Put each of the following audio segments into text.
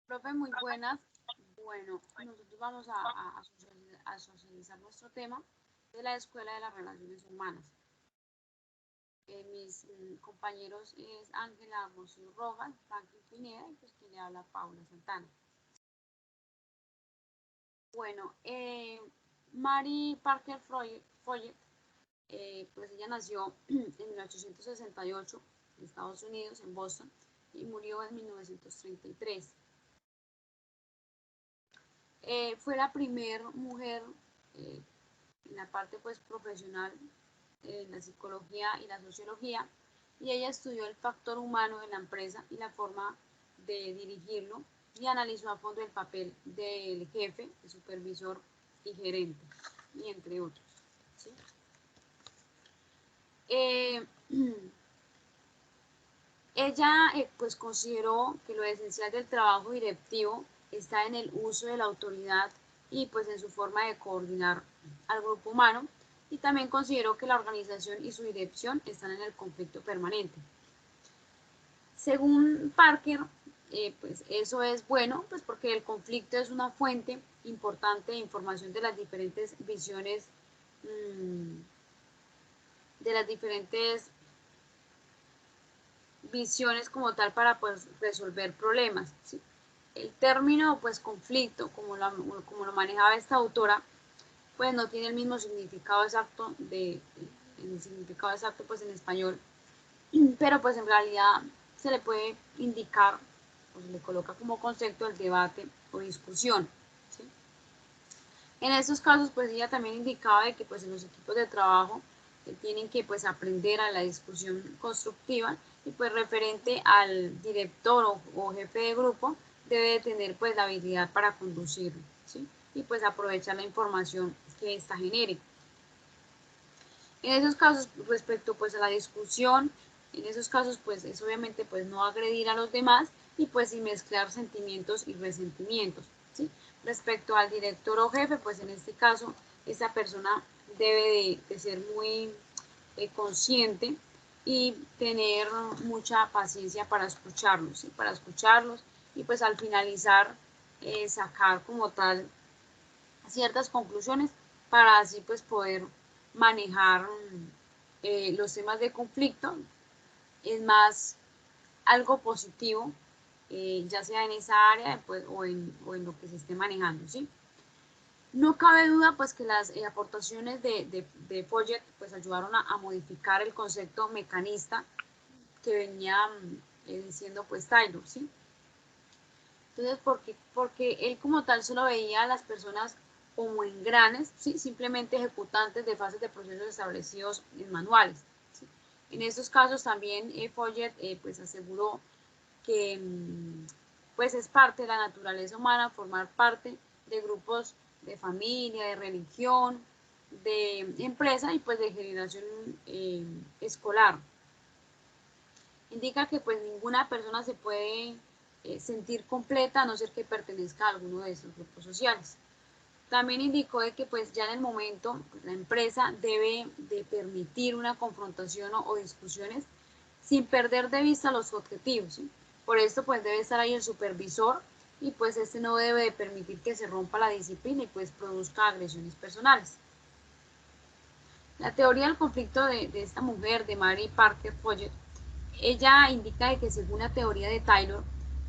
Profe, muy buenas. Bueno, nosotros vamos a socializar nuestro tema de la Escuela de las Relaciones Humanas. Mis compañeros es Ángela Rocío Rojas, Franklin Pineda y pues quien le habla Paula Santana. Bueno, Mary Parker Follett, pues ella nació en 1868 en Estados Unidos, en Boston, y murió en 1933. Fue la primera mujer en la parte pues profesional en la psicología y la sociología, y ella estudió el factor humano de la empresa y la forma de dirigirlo, y analizó a fondo el papel del jefe, el supervisor y gerente, y entre otros. ¿Sí? Ella pues consideró que lo esencial del trabajo directivo está en el uso de la autoridad y pues en su forma de coordinar al grupo humano, y también consideró que la organización y su dirección están en el conflicto permanente. Según Parker, pues eso es bueno, pues porque el conflicto es una fuente importante de información de las diferentes visiones, de las diferentes visiones como tal para pues, resolver problemas. ¿Sí? El término pues conflicto, como lo manejaba esta autora, pues no tiene el mismo significado exacto el significado exacto pues en español, pero pues en realidad se le puede indicar o se le coloca como concepto el debate o discusión. ¿Sí? En estos casos pues ella también indicaba de que pues en los equipos de trabajo tienen que pues aprender a la discusión constructiva, y pues referente al director o jefe de grupo debe tener pues la habilidad para conducirlo, ¿sí? Y pues aprovechar la información que ésta genere. En esos casos, respecto pues a la discusión, en esos casos pues es obviamente pues no agredir a los demás y pues sin mezclar sentimientos y resentimientos, ¿sí? Respecto al director o jefe, pues en este caso esa persona debe de ser muy consciente y tener mucha paciencia para escucharlos, ¿sí? Para escucharlos y pues al finalizar sacar como tal ciertas conclusiones para así pues poder manejar los temas de conflicto. Es más algo positivo, ya sea en esa área pues, o en lo que se esté manejando, ¿sí? No cabe duda pues que las aportaciones de Follett pues ayudaron a modificar el concepto mecanista que venía diciendo pues Taylor, ¿sí? Entonces, porque él como tal solo veía a las personas como engranes, ¿sí? Simplemente ejecutantes de fases de procesos establecidos en manuales. ¿Sí? En estos casos también Follett pues aseguró que pues es parte de la naturaleza humana formar parte de grupos de familia, de religión, de empresa y pues de generación escolar. Indica que pues ninguna persona se puede sentir completa a no ser que pertenezca a alguno de esos grupos sociales. También indicó de que pues ya en el momento pues, la empresa debe de permitir una confrontación o discusiones sin perder de vista los objetivos, ¿sí? Por esto pues debe estar ahí el supervisor y pues este no debe de permitir que se rompa la disciplina y pues produzca agresiones personales. La teoría del conflicto de esta mujer, de Mary Parker Follett, ella indica de que según la teoría de Taylor,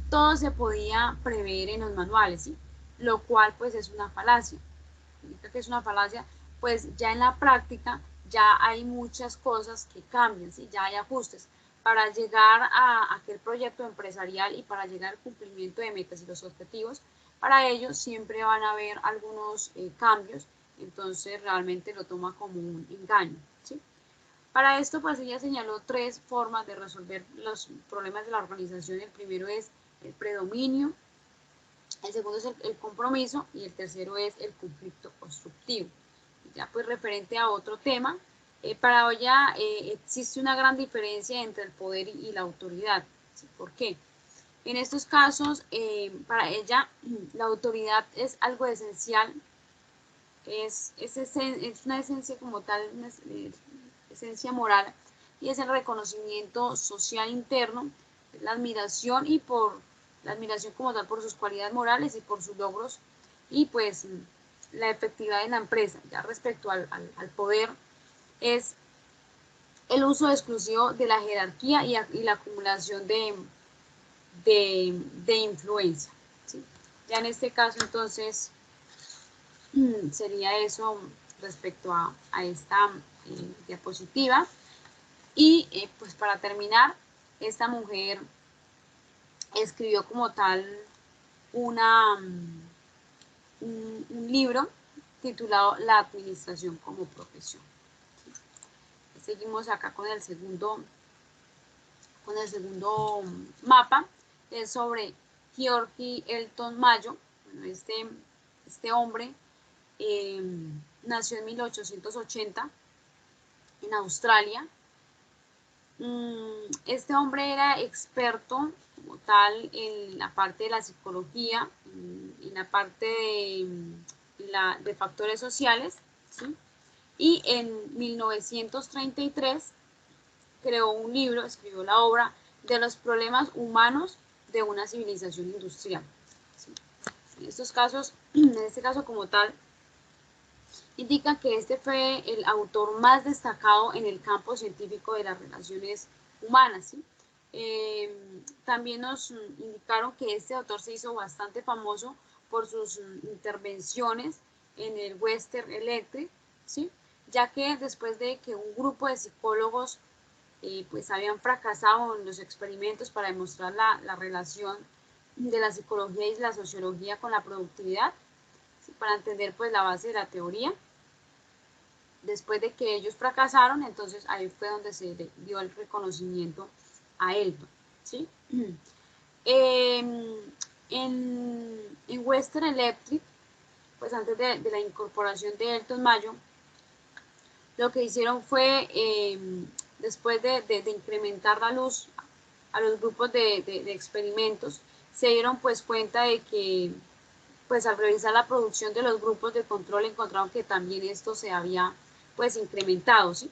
todo se podía prever en los manuales, ¿sí? Lo cual pues es una falacia. Indica que es una falacia, pues ya en la práctica ya hay muchas cosas que cambian, ¿sí? Ya hay ajustes. Para llegar a aquel proyecto empresarial y para llegar al cumplimiento de metas y los objetivos, para ello siempre van a haber algunos cambios, entonces realmente lo toma como un engaño, ¿sí? Para esto, pues ella señaló tres formas de resolver los problemas de la organización. El primero es el predominio, el segundo es el compromiso y el tercero es el conflicto constructivo. Ya pues referente a otro tema, para ella existe una gran diferencia entre el poder y la autoridad. ¿Sí? ¿Por qué? En estos casos, para ella, la autoridad es algo esencial, es una esencia como tal, una esencia moral, y es el reconocimiento social interno, la admiración y por la admiración como tal por sus cualidades morales y por sus logros y pues la efectividad en la empresa. Ya respecto al poder, es el uso exclusivo de la jerarquía y la acumulación de influencia, ¿sí? Ya en este caso entonces sería eso respecto a esta diapositiva. Y pues para terminar, esta mujer escribió como tal un libro titulado La administración como profesión. Seguimos acá con el segundo mapa, es sobre George Elton Mayo. Bueno, este hombre nació en 1880 en Australia. Este hombre era experto como tal en la parte de la psicología, en la parte de factores sociales, ¿sí? Y en 1933 creó un libro, escribió la obra de los problemas humanos de una civilización industrial, ¿sí? En este caso como tal, indica que este fue el autor más destacado en el campo científico de las relaciones humanas, ¿sí? También nos indicaron que este autor se hizo bastante famoso por sus intervenciones en el Western Electric, ¿sí? Ya que después de que un grupo de psicólogos pues habían fracasado en los experimentos para demostrar la relación de la psicología y la sociología con la productividad, ¿sí? Para entender pues la base de la teoría. Después de que ellos fracasaron, entonces ahí fue donde se le dio el reconocimiento a Elton, ¿sí? En Western Electric, pues antes de la incorporación de Elton Mayo, lo que hicieron fue, después de incrementar la luz a los grupos de experimentos, se dieron pues cuenta de que pues al revisar la producción de los grupos de control encontraron que también esto se había pues incrementado, ¿sí?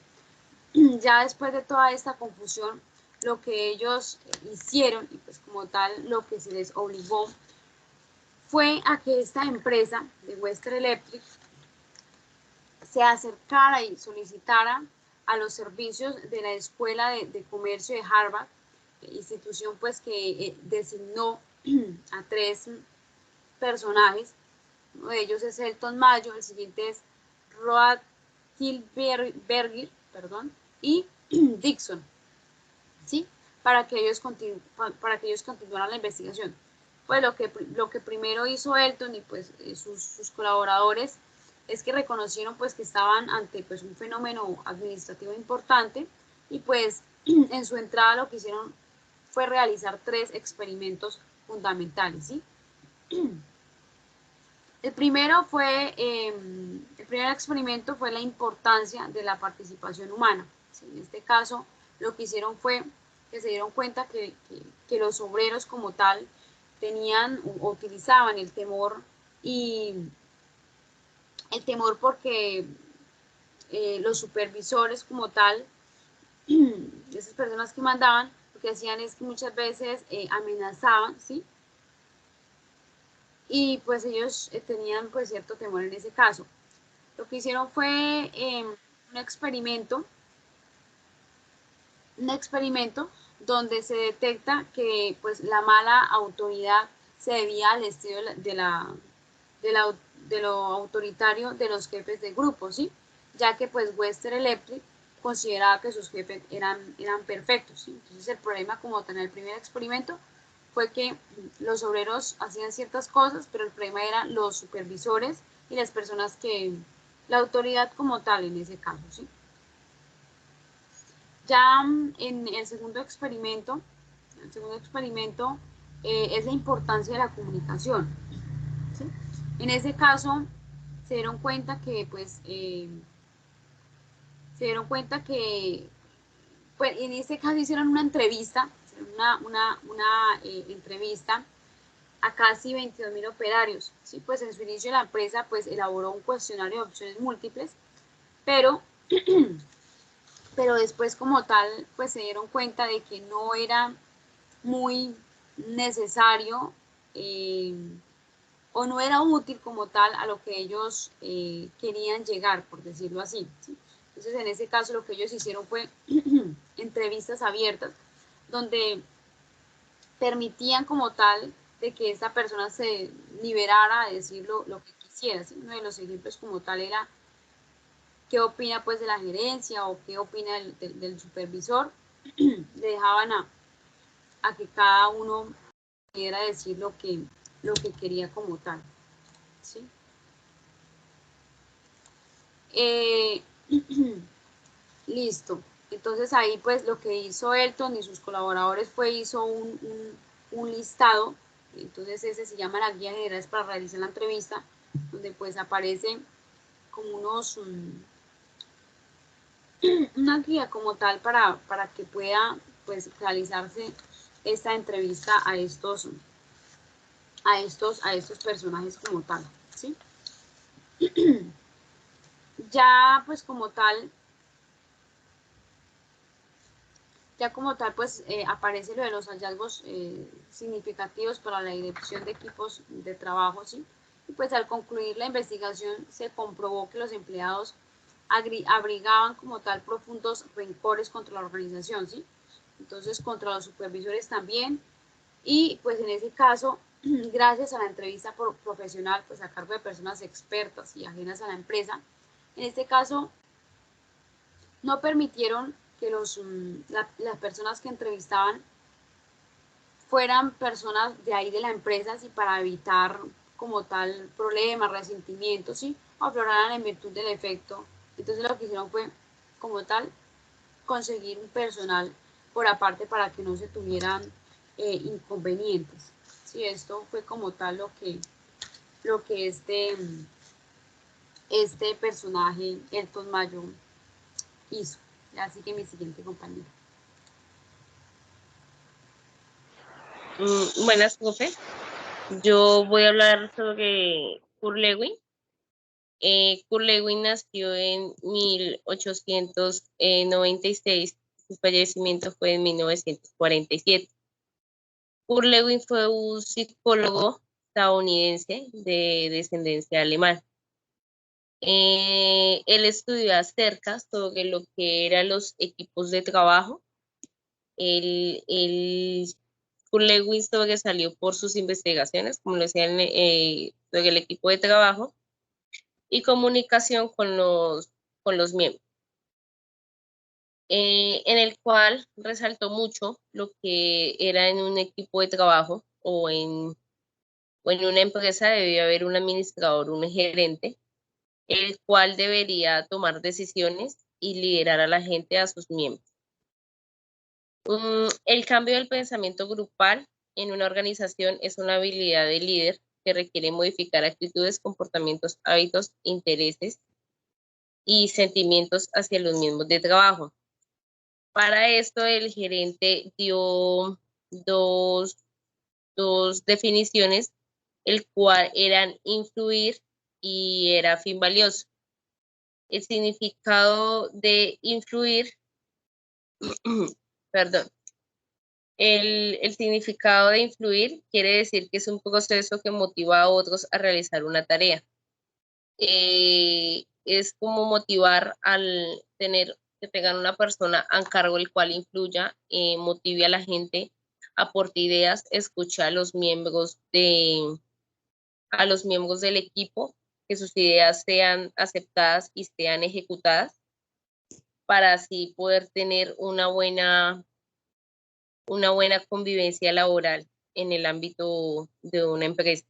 Ya después de toda esta confusión, lo que ellos hicieron y pues como tal lo que se les obligó fue a que esta empresa de Western Electric se acercara y solicitara a los servicios de la Escuela de Comercio de Harvard, institución pues que designó a 3 personajes. Uno de ellos es Elton Mayo, el siguiente es Road Hilberger, y Dixon, ¿sí? Para que ellos continuaran la investigación. Pues lo que primero hizo Elton y pues sus colaboradores es que reconocieron pues que estaban ante pues un fenómeno administrativo importante y pues en su entrada lo que hicieron fue realizar 3 experimentos fundamentales, ¿sí? El primer experimento fue la importancia de la participación humana. ¿Sí? En este caso, lo que hicieron fue que se dieron cuenta que los obreros como tal tenían o utilizaban el temor porque los supervisores como tal, esas personas que mandaban, lo que hacían es que muchas veces amenazaban, ¿sí? Y pues ellos tenían pues cierto temor en ese caso. Lo que hicieron fue un experimento donde se detecta que pues la mala autoridad se debía al estilo de lo autoritario de los jefes de grupo, ¿sí? Ya que pues Western Electric consideraba que sus jefes eran perfectos, ¿sí? Entonces el problema como en el primer experimento fue que los obreros hacían ciertas cosas, pero el problema eran los supervisores y las personas la autoridad como tal en ese caso, ¿sí? Ya en el segundo experimento es la importancia de la comunicación, ¿sí? En ese caso se dieron cuenta que pues en este caso hicieron una entrevista, entrevista a casi 22.000 operarios, ¿sí? Pues en su inicio la empresa pues elaboró un cuestionario de opciones múltiples, pero después como tal pues se dieron cuenta de que no era muy necesario o no era útil como tal a lo que ellos querían llegar, por decirlo así, ¿sí? Entonces, en ese caso, lo que ellos hicieron fue entrevistas abiertas, donde permitían como tal de que esta persona se liberara a decir lo que quisiera, ¿sí? Uno de los ejemplos como tal era qué opina pues de la gerencia o qué opina del supervisor. Le dejaban a que cada uno pudiera decir lo que quería como tal, ¿sí? Eh, listo. Entonces ahí pues lo que hizo Elton y sus colaboradores fue hizo un listado. Entonces ese se llama la guía general para realizar la entrevista, donde pues aparece como una guía como tal para que pueda pues realizarse esta entrevista a estos personajes como tal, ¿sí? Ya pues como tal, pues aparece lo de los hallazgos significativos para la dirección de equipos de trabajo, ¿sí? Y pues al concluir la investigación se comprobó que los empleados abrigaban como tal profundos rencores contra la organización, ¿sí? Entonces contra los supervisores también, y pues en ese caso, gracias a la entrevista profesional, pues a cargo de personas expertas y ajenas a la empresa, en este caso no permitieron que las personas que entrevistaban fueran personas de ahí de la empresa, ¿sí? Para evitar como tal problemas, resentimientos, ¿sí? O afloraran en virtud del efecto. Entonces lo que hicieron fue como tal conseguir un personal por aparte para que no se tuvieran inconvenientes. Sí, esto fue como tal lo que este personaje, Elton Mayo, hizo. Así que mi siguiente compañero. Buenas, profe. Yo voy a hablar sobre Kurt Lewin. Kurt Lewin nació en 1896. Su fallecimiento fue en 1947. Kurt Lewin fue un psicólogo estadounidense de descendencia alemana. Él estudió acerca sobre lo que eran los equipos de trabajo. Él Kurt Lewin sobresalió por sus investigaciones, como lo decían, sobre el equipo de trabajo y comunicación con los miembros, en el cual resaltó mucho lo que era en un equipo de trabajo o en una empresa debía haber un administrador, un gerente, el cual debería tomar decisiones y liderar a la gente, a sus miembros. El cambio del pensamiento grupal en una organización es una habilidad de líder que requiere modificar actitudes, comportamientos, hábitos, intereses y sentimientos hacia los miembros de trabajo. Para esto, el gerente dio dos, dos definiciones, el cual eran influir y era fin valioso. El significado de influir, perdón, el significado de influir quiere decir que es un proceso que motiva a otros a realizar una tarea. Es como motivar al tener que tengan una persona a cargo el cual influya, motive a la gente, aporte ideas, escucha a los miembros del equipo, que sus ideas sean aceptadas y sean ejecutadas para así poder tener una buena convivencia laboral en el ámbito de una empresa.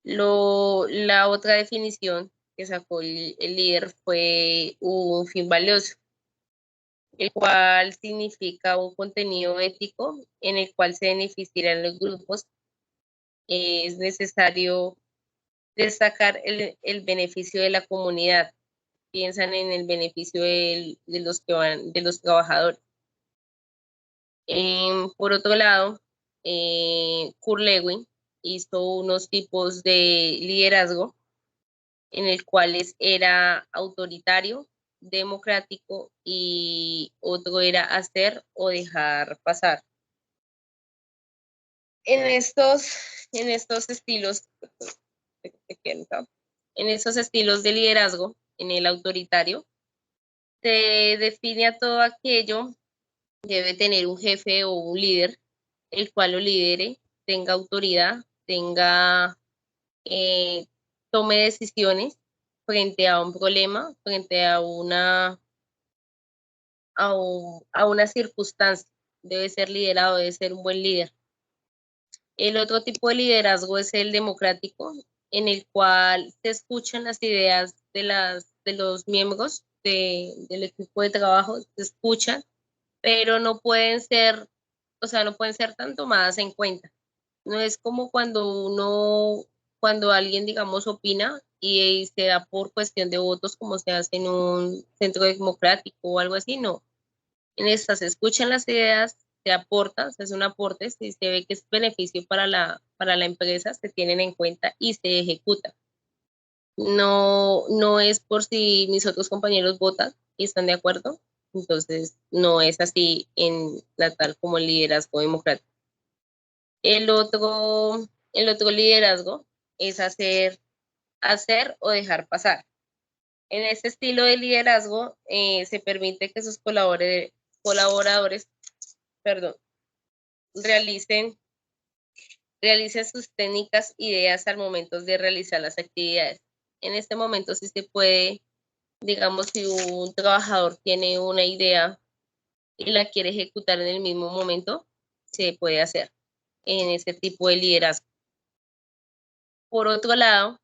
La otra definición que sacó el líder fue un fin valioso, el cual significa un contenido ético en el cual se beneficiarán los grupos. Es necesario destacar el beneficio de la comunidad. Piensan en el beneficio de los que van, de los trabajadores. Por otro lado, Kurt Lewin hizo unos tipos de liderazgo en el cual era autoritario, democrático y otro era hacer o dejar pasar. en estos estilos, en estos estilos de liderazgo, en el autoritario, se define a todo aquello, debe tener un jefe o un líder, el cual lo lidere, tenga autoridad, tome decisiones frente a un problema, frente a a una circunstancia. Debe ser liderado, debe ser un buen líder. El otro tipo de liderazgo es el democrático, en el cual se escuchan las ideas de los miembros del equipo de trabajo, se escuchan, pero no pueden ser, o sea, no pueden ser tan tomadas en cuenta. No es como cuando alguien, digamos, opina y se da por cuestión de votos, como se hace en un centro democrático o algo así, no. En estas se escuchan las ideas, se aporta, se hace un aporte, si se ve que es beneficio para la empresa, se tienen en cuenta y se ejecuta. No es por si mis otros compañeros votan y están de acuerdo, entonces no es así en la tal como el liderazgo democrático. El otro liderazgo es hacer o dejar pasar. En este estilo de liderazgo se permite que sus colaboradores perdón, realicen sus técnicas, ideas al momento de realizar las actividades. En este momento sí se puede, digamos, si un trabajador tiene una idea y la quiere ejecutar en el mismo momento, se puede hacer en este tipo de liderazgo. Por otro lado,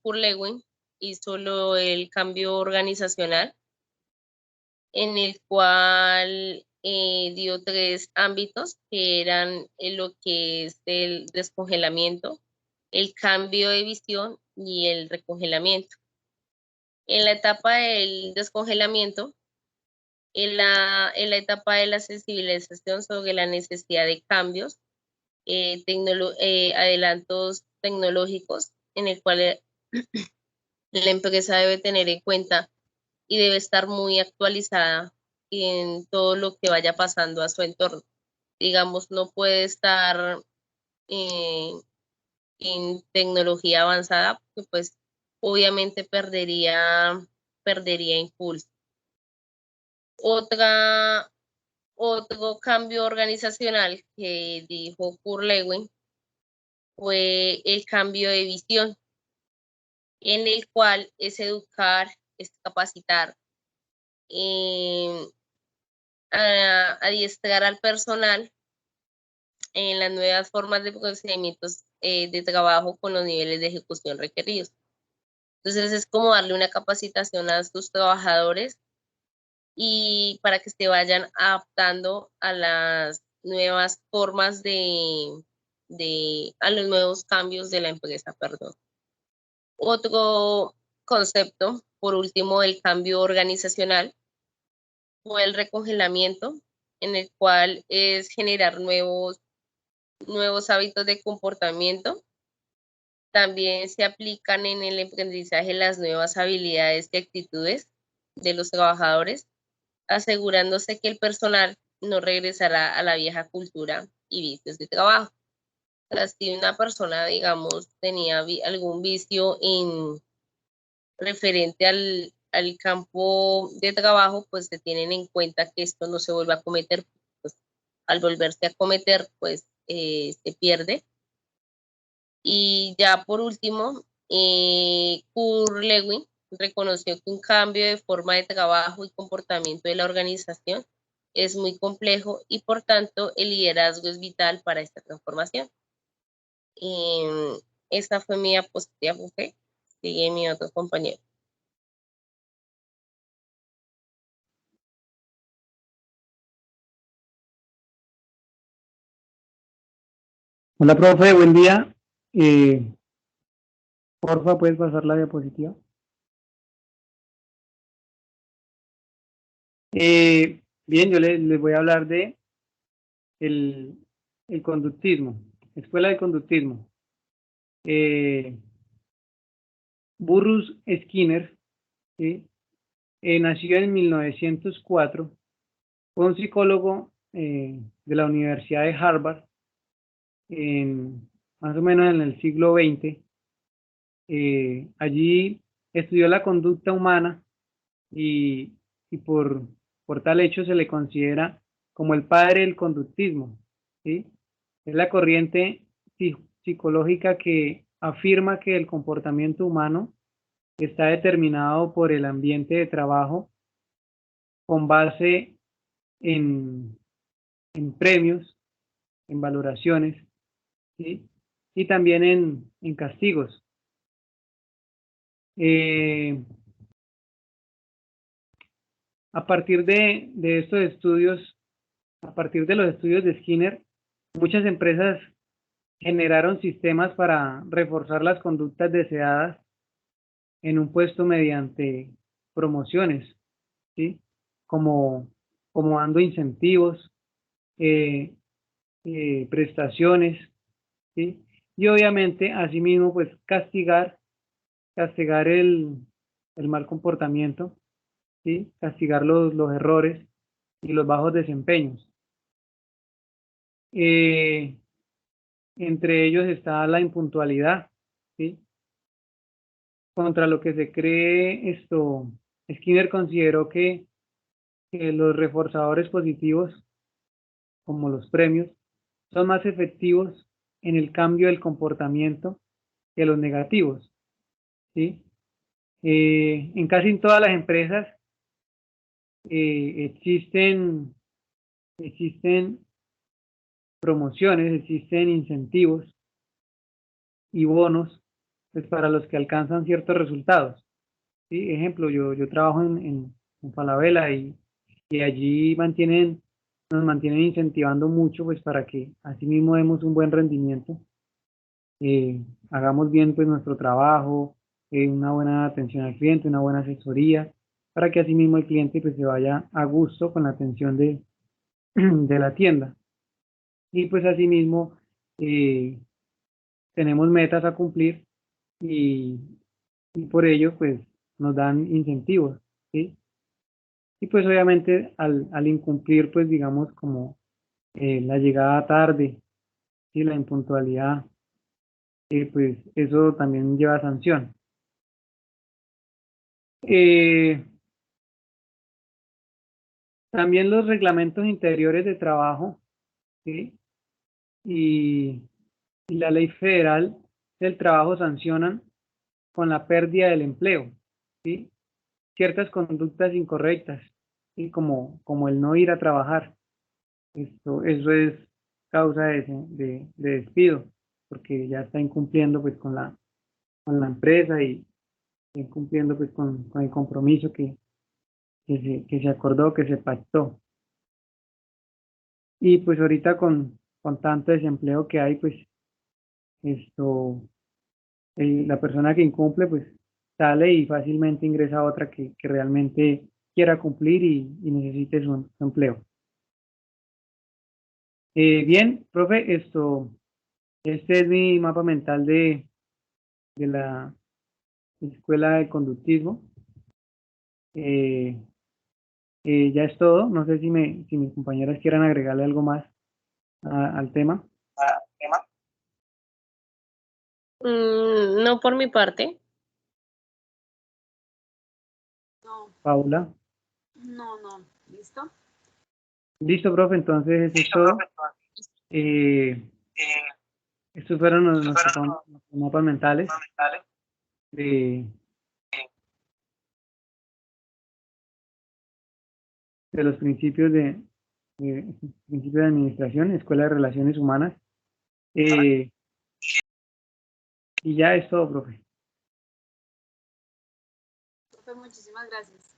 Kurt Lewin hizo el cambio organizacional, en el cual dio 3 ámbitos que eran lo que es el descongelamiento, el cambio de visión y el recongelamiento. En la etapa del descongelamiento, en la etapa de la sensibilización sobre la necesidad de cambios, adelantos tecnológicos, en el cual la empresa debe tener en cuenta y debe estar muy actualizada en todo lo que vaya pasando a su entorno. Digamos, no puede estar en tecnología avanzada, porque pues obviamente perdería impulso. Otro cambio organizacional que dijo Kurt Lewin fue el cambio de visión, en el cual es educar, es capacitar, adiestrar al personal en las nuevas formas de procedimientos de trabajo con los niveles de ejecución requeridos. Entonces es como darle una capacitación a sus trabajadores y para que se vayan adaptando a las nuevas formas a los nuevos cambios de la empresa, perdón. Otro concepto, por último, el cambio organizacional o el recongelamiento, en el cual es generar nuevos hábitos de comportamiento. También se aplican en el aprendizaje las nuevas habilidades y actitudes de los trabajadores, asegurándose que el personal no regresará a la vieja cultura y vicios de trabajo. O sea, si una persona, digamos, tenía algún vicio en referente al campo de trabajo, pues se tienen en cuenta que esto no se vuelva a cometer. Pues, al volverse a cometer, pues se pierde. Y ya por último, Kurt Lewin reconoció que un cambio de forma de trabajo y comportamiento de la organización es muy complejo y por tanto el liderazgo es vital para esta transformación. Esta fue mi diapositiva, sigue mi otro compañero. Hola, profe, buen día. Porfa, ¿puedes pasar la diapositiva? Bien, yo les voy a hablar de el conductismo, escuela de conductismo. Burrus Skinner nació en 1904, fue un psicólogo de la Universidad de Harvard más o menos en el siglo XX. Allí estudió la conducta humana y por tal hecho se le considera como el padre del conductismo, ¿sí? Es la corriente psicológica que afirma que el comportamiento humano está determinado por el ambiente de trabajo con base en premios, en valoraciones, ¿sí? Y también en castigos. A partir de estos estudios, a partir de los estudios de Skinner, muchas empresas generaron sistemas para reforzar las conductas deseadas en un puesto mediante promociones, ¿sí? Como dando incentivos, prestaciones, ¿sí? Y obviamente, asimismo, pues castigar el mal comportamiento, ¿sí? Castigar los errores y los bajos desempeños. Entre ellos está la impuntualidad, ¿sí? Contra lo que se cree esto, Skinner consideró que los reforzadores positivos, como los premios, son más efectivos en el cambio del comportamiento que los negativos, ¿sí? En casi todas las empresas existen promociones, existen incentivos y bonos pues, para los que alcanzan ciertos resultados. ¿Sí? Ejemplo, yo trabajo en Falabella y allí nos mantienen incentivando mucho pues para que así mismo demos un buen rendimiento, hagamos bien pues nuestro trabajo, una buena atención al cliente, una buena asesoría, para que así mismo el cliente pues se vaya a gusto con la atención de la tienda. Y pues así mismo tenemos metas a cumplir y por ello pues nos dan incentivos, ¿sí? Y pues obviamente al incumplir pues digamos como la llegada tarde y la impuntualidad, pues eso también lleva sanción. También los reglamentos interiores de trabajo, ¿sí? y la ley federal del trabajo sancionan con la pérdida del empleo, ¿sí? Ciertas conductas incorrectas, ¿sí? Como el no ir a trabajar. Eso es causa de despido, porque ya está incumpliendo pues con la empresa y incumpliendo pues con el compromiso que se acordó, que se pactó. Y pues ahorita con tanto desempleo que hay, pues la persona que incumple pues sale y fácilmente ingresa a otra que realmente quiera cumplir y necesite su empleo. Bien, profe, este es mi mapa mental de la escuela de conductismo. Ya es todo. No sé si mis compañeras quieran agregarle algo más al tema. No por mi parte. No, Paula. no, ¿listo? Listo, profe, entonces eso es todo. Estos fueron nuestros mapas mentales de los principios principios de administración, Escuela de Relaciones Humanas. Y ya es todo, profe. Profe, muchísimas gracias.